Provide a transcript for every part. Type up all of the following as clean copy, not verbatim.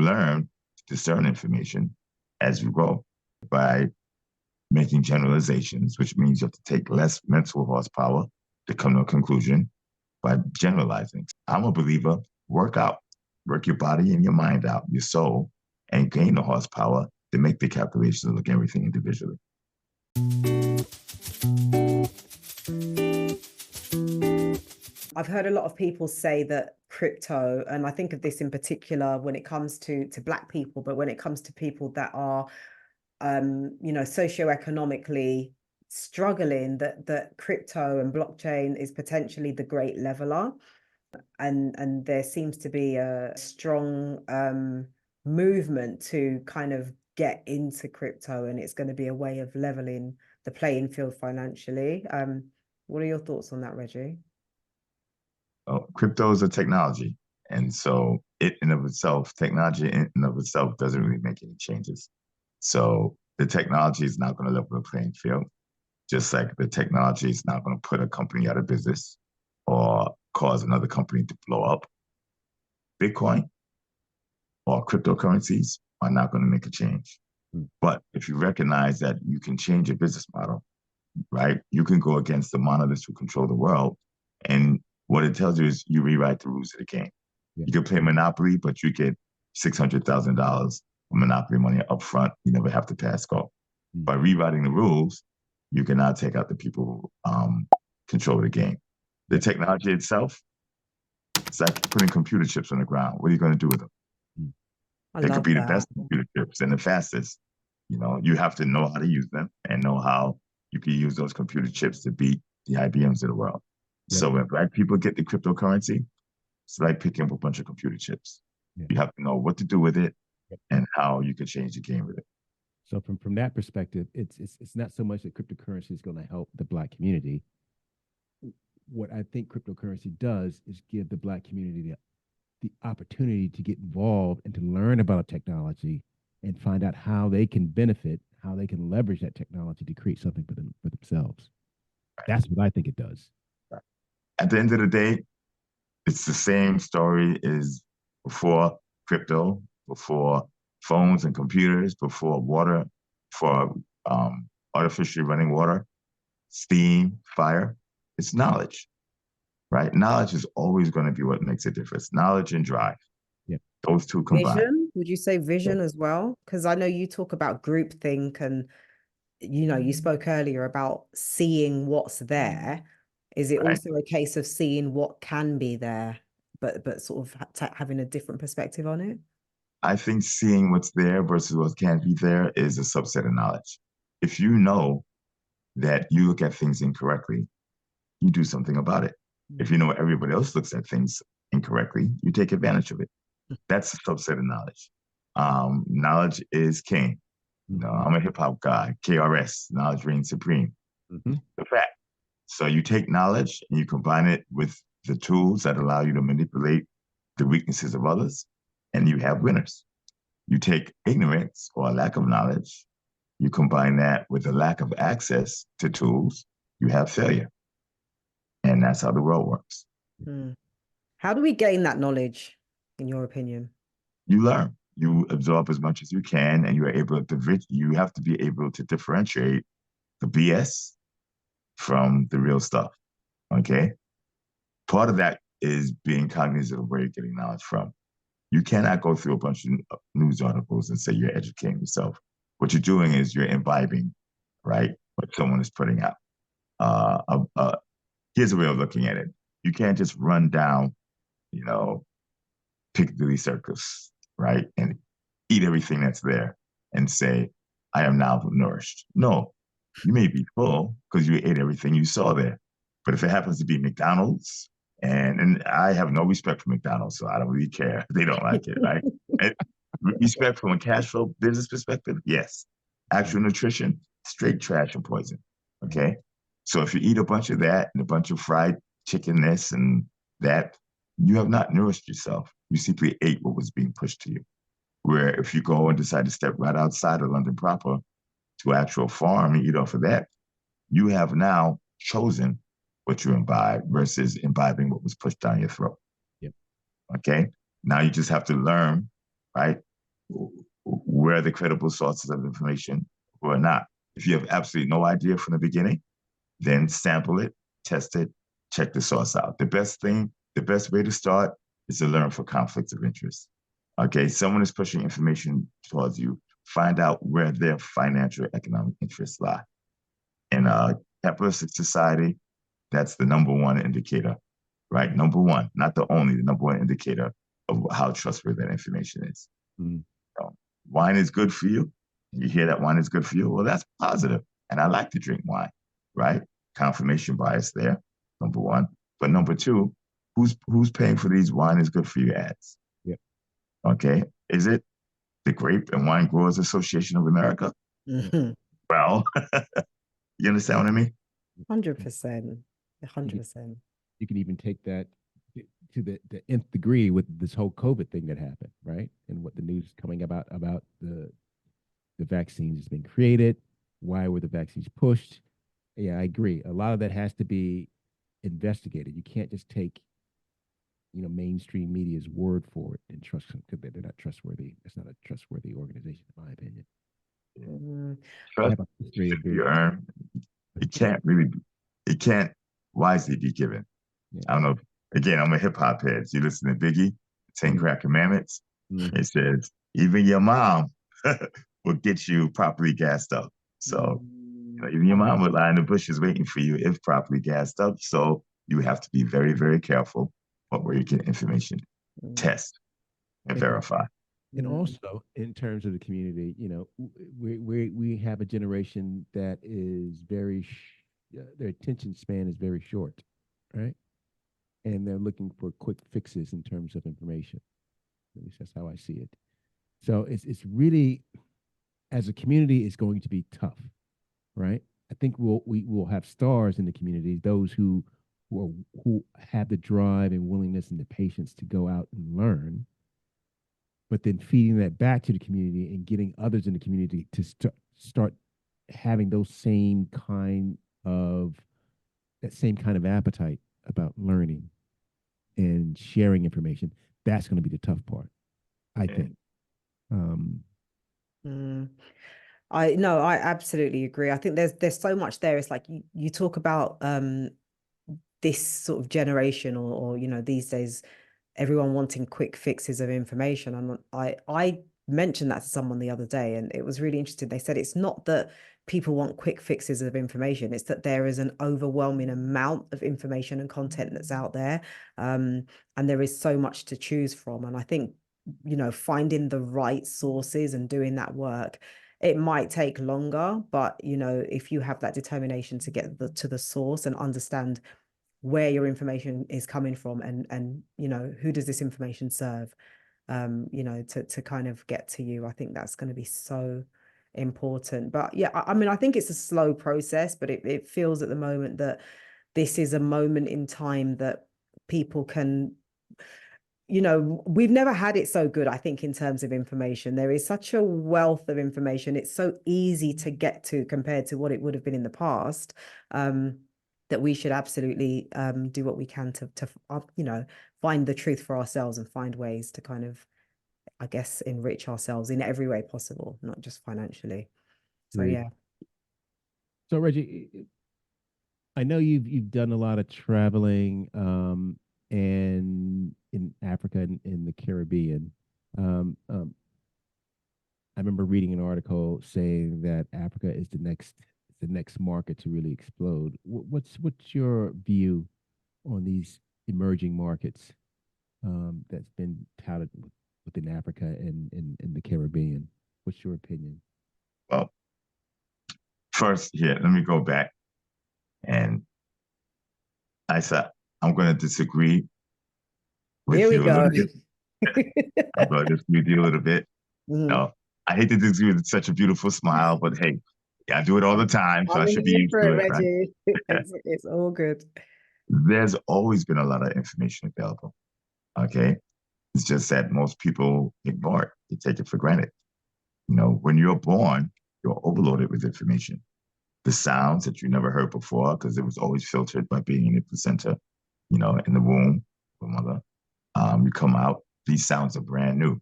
learn to discern information as you go by making generalizations, which means you have to take less mental horsepower to come to a conclusion by generalizing. I'm a believer, work your body and your mind out, your soul, and gain the horsepower to make the calculations and look at everything individually. I've heard a lot of people say that crypto, and I think of this in particular when it comes to Black people, but when it comes to people that are, socioeconomically struggling, that crypto and blockchain is potentially the great leveler. And there seems to be a strong movement to kind of get into crypto, and it's going to be a way of leveling the playing field financially. What are your thoughts on that, Reggie? Crypto is a technology. And so technology in and of itself doesn't really make any changes. So the technology is not going to level the playing field, just like the technology is not going to put a company out of business or cause another company to blow up. Bitcoin or cryptocurrencies are not going to make a change. But if you recognize that you can change your business model, right? You can go against the monoliths who control the world. And what it tells you is you rewrite the rules of the game. Yeah. You can play Monopoly, but you get $600,000 of Monopoly money up front. You never have to pass go. By rewriting the rules, you can now take out the people who control the game. The technology itself, it's like putting computer chips on the ground. What are you going to do with them? They could be the best computer chips and the fastest. You have to know how to use them and know how you can use those computer chips to beat the IBMs of the world. Yeah. So when Black people get the cryptocurrency, it's like picking up a bunch of computer chips. Yeah. You have to know what to do with it and how you can change the game with it. So from that perspective, it's not so much that cryptocurrency is going to help the Black community. What I think cryptocurrency does is give the Black community the opportunity to get involved and to learn about technology and find out how they can benefit, how they can leverage that technology to create something for themselves. Right. That's what I think it does. Right. At the end of the day, it's the same story as before crypto, before phones and computers, before water, for artificially running water, steam, fire. It's knowledge, right? Knowledge is always going to be what makes a difference. Knowledge and drive. Yeah. Those two combined. Vision? Would you say vision as well? Because I know you talk about groupthink and, you spoke earlier about seeing what's there. Is it also a case of seeing what can be there, but sort of having a different perspective on it? I think seeing what's there versus what can't be there is a subset of knowledge. If you know that you look at things incorrectly, you do something about it. If you know everybody else looks at things incorrectly, you take advantage of it. That's a subset of knowledge. Knowledge is king. I'm a hip hop guy. KRS, knowledge reigns supreme. The fact. So you take knowledge and you combine it with the tools that allow you to manipulate the weaknesses of others, and you have winners. You take ignorance or a lack of knowledge, you combine that with a lack of access to tools, you have failure. And that's how the world works. How do we gain that knowledge, in your opinion? You learn. You absorb as much as you can, and you have to be able to differentiate the BS from the real stuff, okay? Part of that is being cognizant of where you're getting knowledge from. You cannot go through a bunch of news articles and say you're educating yourself. What you're doing is you're imbibing, right, what someone is putting out. Here's a way of looking at it. You can't just run down, Piccadilly Circus, right, and eat everything that's there and say, I am now nourished. No, you may be full because you ate everything you saw there. But if it happens to be McDonald's, and I have no respect for McDonald's, so I don't really care. They don't like it, right? And respect from a cash flow business perspective, yes. Actual nutrition, straight trash and poison, okay? So if you eat a bunch of that and a bunch of fried chicken this and that, you have not nourished yourself. You simply ate what was being pushed to you. Where if you go and decide to step right outside of London proper to an actual farm and eat off of that, you have now chosen what you imbibe versus imbibing what was pushed down your throat. Yep. Okay? Now you just have to learn, right, where are the credible sources of information or not. If you have absolutely no idea from the beginning, then sample it, test it, check the source out. The best way to start is to learn for conflicts of interest. Okay, someone is pushing information towards you, find out where their financial economic interests lie. In a capitalistic society, that's the number one indicator, right? Number one, not the only, the number one indicator of how trustworthy that information is. Mm-hmm. So, wine is good for you. You hear that wine is good for you. Well, that's positive. And I like to drink wine, right? Confirmation bias there, number one. But number two, who's paying for these wine is good for you ads? Yep. Okay. Is it the Grape and Wine Growers Association of America? Mm-hmm. Well, you understand what I mean? 100%. 100%. You can even take that to the nth degree with this whole COVID thing that happened, right? And what the news is coming about the vaccines that's been created. Why were the vaccines pushed? Yeah, I agree. A lot of that has to be investigated. You can't just take, mainstream media's word for it and trust them because they're not trustworthy. It's not a trustworthy organization, in my opinion. Trust you earn. It can't wisely be given. Yeah. I don't know. Again, I'm a hip hop head. So you listen to Biggie, 10 Crack Commandments. Mm-hmm. It says, even your mom will get you properly gassed up. So, even your mom will lie in the bushes waiting for you if properly gassed up. So you have to be very, very careful about where you get information. Test and verify. And also, in terms of the community, we have a generation that is their attention span is very short, right? And they're looking for quick fixes in terms of information. At least that's how I see it. So it's really, as a community, it's going to be tough, right? I think we will have stars in the community, those who have the drive and willingness and the patience to go out and learn, but then feeding that back to the community and getting others in the community to start having that same kind of appetite about learning and sharing information. That's going to be the tough part, I think. I absolutely agree. I think there's so much there. It's like you talk about this sort of generation or these days everyone wanting quick fixes of information. And I mentioned that to someone the other day, and it was really interesting. They said it's not that people want quick fixes of information, it's that there is an overwhelming amount of information and content that's out there, and there is so much to choose from. And I think finding the right sources and doing that work, it might take longer, but if you have that determination to get to the source and understand where your information is coming from and who does this information serve, to kind of get to you, I think that's going to be so important. But yeah, I mean, I think it's a slow process, but it feels at the moment that this is a moment in time that people can, we've never had it so good, I think, in terms of information. There is such a wealth of information. It's so easy to get to compared to what it would have been in the past, that we should absolutely do what we can to find the truth for ourselves and find ways to kind of, I guess, enrich ourselves in every way possible, not just financially. So yeah. So Reggie, I know you've done a lot of traveling and in Africa and in the Caribbean. I remember reading an article saying that Africa is the next market to really explode. What's your view on these emerging markets that's been touted within Africa and in the Caribbean? What's your opinion? Well, first, let me go back. And I said, I'm going to disagree with you a little bit. I'm going to disagree with you a little bit. No, I hate to disagree with such a beautiful smile, but hey, I do it all the time, so I should be used to it, Reggie. Right? It's all good. There's always been a lot of information available, okay? It's just that most people ignore it. They take it for granted. When you're born, you're overloaded with information. The sounds that you never heard before, because it was always filtered by being in the placenta, in the womb of a mother. You come out, these sounds are brand new.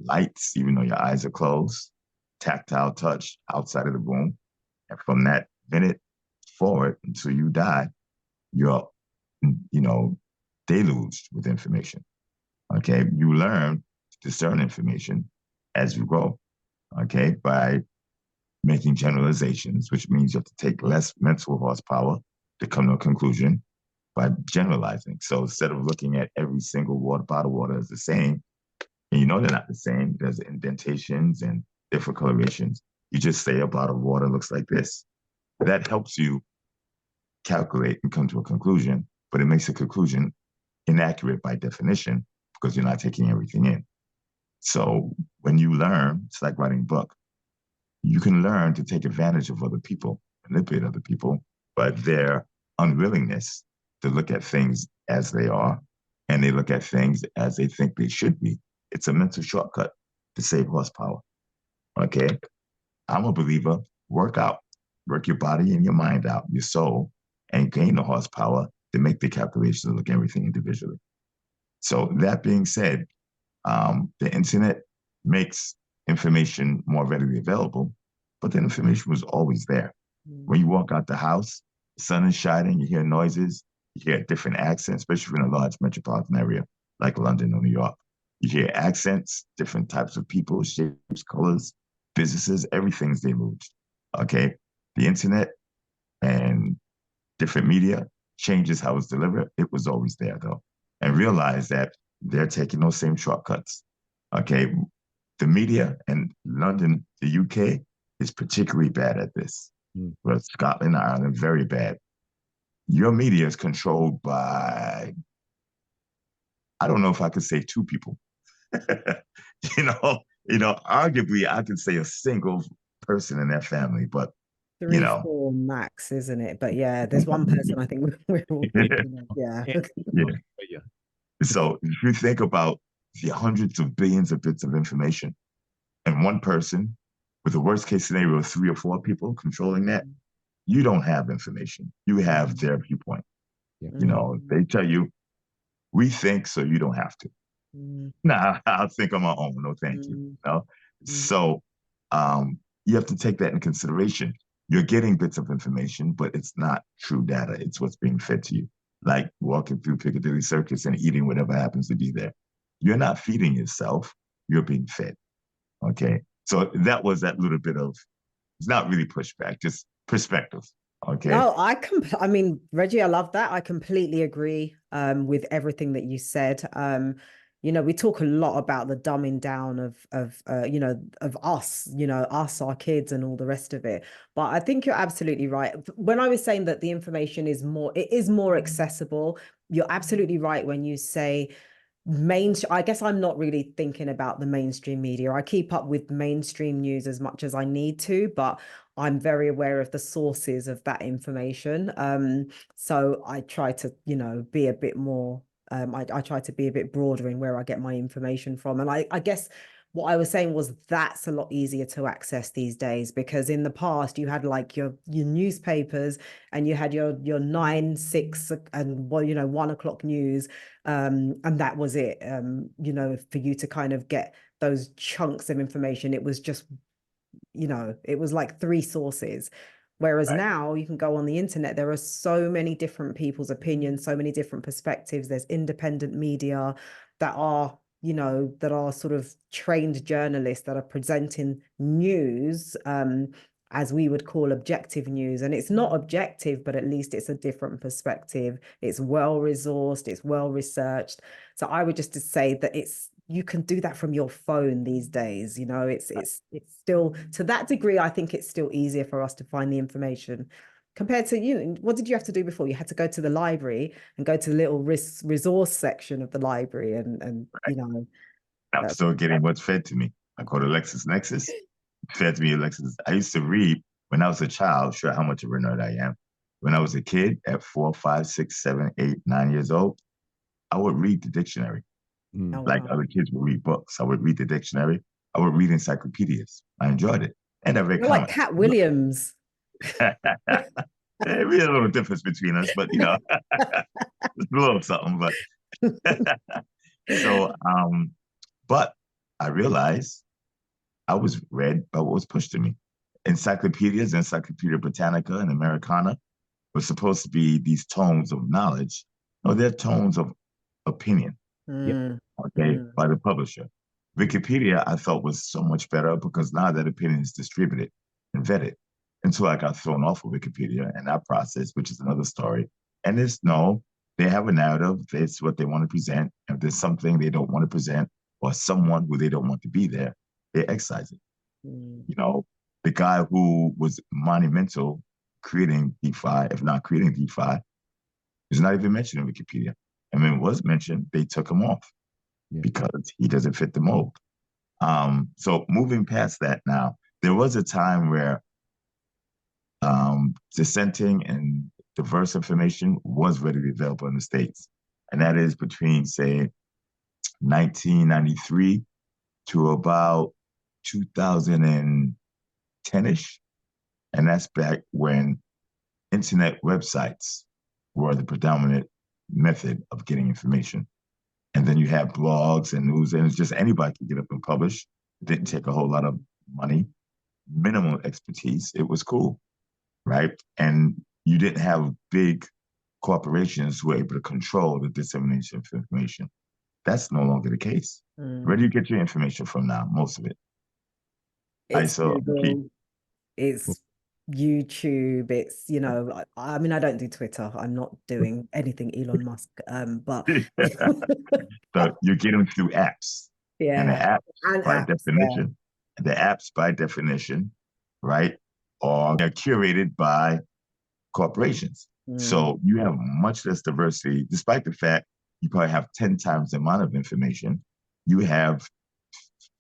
lights, even though your eyes are closed, tactile touch outside of the room. And from that minute forward until you die, you're, deluged with information. Okay. You learn to discern information as you grow. Okay. By making generalizations, which means you have to take less mental horsepower to come to a conclusion by generalizing. So instead of looking at every single bottle of water as the same, and you know they're not the same, there's indentations and different colorations, you just say a bottle of water looks like this. That helps you calculate and come to a conclusion, but it makes a conclusion inaccurate by definition because you're not taking everything in. So when you learn, it's like writing a book. You can learn to take advantage of other people, manipulate other people, but their unwillingness to look at things as they are, and they look at things as they think they should be. It's a mental shortcut to save horsepower. Okay? I'm a believer, work out, work your body and your mind out, your soul, and gain the horsepower to make the calculations and look at everything individually. So that being said, the internet makes information more readily available, but the information was always there. When you walk out the house, the sun is shining, you hear noises, you hear different accents, especially in a large metropolitan area like London or New York. You hear accents, different types of people, shapes, colors, businesses, everything's deluged. Okay? The internet and different media changes how it's delivered. It was always there though. And realize that they're taking those same shortcuts. Okay? The media in London, the UK, is particularly bad at this. But Scotland, Ireland, very bad. Your media is controlled by, I don't know if I could say two people. Arguably I could say a single person in their family, but Three, four max, isn't it? But yeah, there's one person I think we're all thinking of. Yeah. Yeah. So if you think about the hundreds of billions of bits of information, and one person with a worst case scenario of 3 or 4 people controlling that, you don't have information. You have their viewpoint. They tell you, we think so you don't have to. Nah, I'll think on my own. No, thank you. So you have to take that in consideration. You're getting bits of information, but it's not true data. It's what's being fed to you. Like walking through Piccadilly Circus and eating whatever happens to be there. You're not feeding yourself. You're being fed. Okay. So that was that little bit of, it's not really pushback, just perspective. Okay. No, I mean, Reggie, I love that. I completely agree with everything that you said. We talk a lot about the dumbing down of us, our kids and all the rest of it. But I think you're absolutely right. When I was saying that the information is more accessible, you're absolutely right when you say I guess I'm not really thinking about the mainstream media. I keep up with mainstream news as much as I need to, but I'm very aware of the sources of that information. So I try to, be a bit more, I try to be a bit broader in where I get my information from. And I guess what I was saying was that's a lot easier to access these days, because in the past you had like your newspapers and you had your 9, 6 and 1 o'clock news. And that was it. For you to kind of get those chunks of information, it was just, it was like 3 sources. Whereas now you can go on the internet, there are so many different people's opinions, so many different perspectives. There's independent media that are sort of trained journalists that are presenting news, as we would call objective news. And it's not objective, but at least it's a different perspective. It's well-resourced, it's well-researched. So I would just say that you can do that from your phone these days. It's still, to that degree, I think it's still easier for us to find the information compared to, what did you have to do before? You had to go to the library and go to the little resource section of the library and I'm still getting what's fed to me. I go to LexisNexis, fed to me Lexis. I used to read when I was a child, sure how much of a nerd I am. When I was a kid at 4, 5, 6, 7, 8, 9 years old, I would read the dictionary. Like other kids would read books. I would read the dictionary. I would read encyclopedias. I enjoyed it. And I read comics. Like Cat Williams. There is a little difference between us, but it's a little something. But so, but I realized I was read by what was pushed to me. Encyclopedias, Encyclopedia Britannica and Americana, were supposed to be these tomes of knowledge. No, they're tomes of opinion, Mm, okay, by the publisher. Wikipedia, I thought, was so much better because now that opinion is distributed and vetted. Until I got thrown off of Wikipedia and that process, which is another story. And it's no, they have a narrative. It's what they want to present. If there's something they don't want to present or someone who they don't want to be there, they excise it. You know, the guy who was monumental creating DeFi, if not creating DeFi, is not even mentioned in Wikipedia. And when it was mentioned, they took him off because he doesn't fit the mold. So moving past that now, there was a time where dissenting and diverse information was readily available in the States. And that is between, say, 1993 to about 2010-ish. And that's back when internet websites were the predominant method of getting information. And then you have blogs and news, and it's just anybody can get up and publish. It didn't take a whole lot of money, minimal expertise. It was cool, right? And you didn't have big corporations who were able to control the dissemination of information. That's no longer the case. Where do you get your information from now? Most of it. It's Google, it's YouTube, it's, you know, I mean, I don't do Twitter. I'm not doing anything Elon Musk, but so you get them through apps. And the apps by definition, right, are curated by corporations. So you have much less diversity, despite the fact you probably have 10 times the amount of information. You have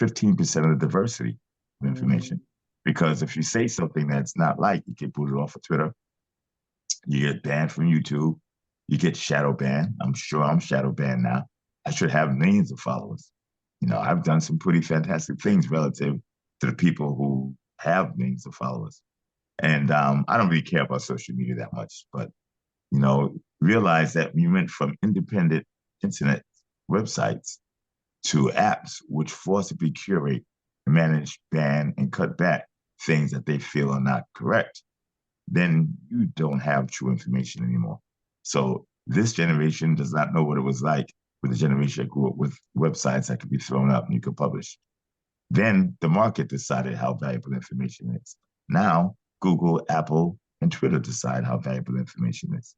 15% of the diversity of information. Because if you say something that's not like, you get booted off of Twitter, you get banned from YouTube, you get shadow banned. I'm sure I'm shadow banned now. I should have millions of followers. You know, I've done some pretty fantastic things relative to the people who have millions of followers. And I don't really care about social media that much, but, you know, realize that we went from independent internet websites to apps which forcibly curate, manage, ban, and cut back things that they feel are not correct, then you don't have true information anymore. So this generation does not know what it was like with the generation that grew up with websites that could be thrown up and you could publish. Then the market decided how valuable information is. Now, Google, Apple, and Twitter decide how valuable information is.